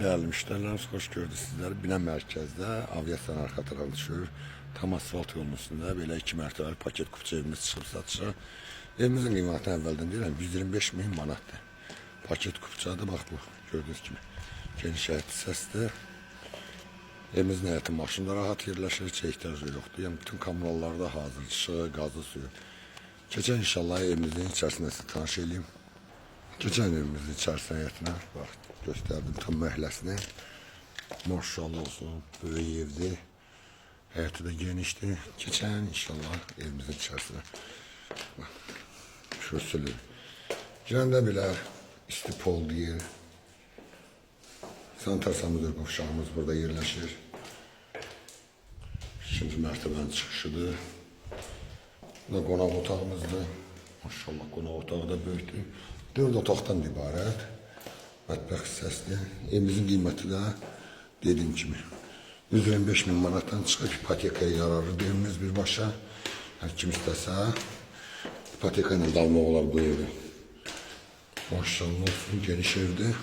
Değerli müşterilerimiz, hoş gördük sizləri. Binə mərkəzdə aviasiyanın arxa tərəfə düşür. Tam asfalt yolunun üstündə belə 2 mərtəbəli paket kupça evimiz çıxıb satışa. Evimizin qiyməti əvvəldən deyirəm 125 min manatdır. Paket kupçadır, bax bu gördüyünüz kimi. Geniş həyətli səsdir. Evimizin həyəti maşında rahat yerləşir, heç ehtiyacı yoxdur. Yəni bütün kommunallar da hazır, işığı, qazı, suyu. Keçən inşallah evimizin içərisində sizə tanış edeyim. Geçen evimizin içərisində həyətinə bax, göstərdim tam məhləsini. Maşallah olsun, böyük evdir. Həyəti də genişdir. Keçən inşallah evimizin içərisinə. Şösülür. Girəndə belə isti pol deyir. Sanitar sanitär qovşağımız burada yerləşir. İkinci mərtəbənin çıxışıdır. Bu da qonaq otağımızdır. Maşallah qonaq otağı da böyükdür. 4 otaqdan ibarət. Mətbəx hissəsidir. Evimizin qiyməti də dediyim kimi 125 min manatdan çıxıb ipotekaya yararlıdır evimiz birbaşa. Hər kim istəsə ipoteka ilə də almaq olar bu evi. Maşallah olsun, geniş evdir.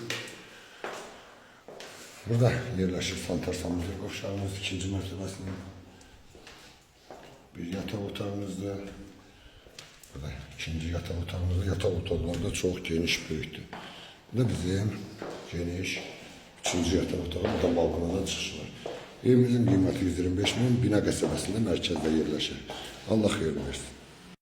Burada yerləşir sanitar sanitär qovşağımız ikinci mərtəbəsinin. Bir yataq otağımızdır. Burada ikinci yataq otağımızda, yataq otaqları da çox geniş, böyükdür. Bu da bizim geniş üçüncü yataq otağı, burada balkondan çıxış var. Evimizin qiyməti 125 min, Bina qəsəbəsində mərkəzdə yerləşir. Allah xeyir versin.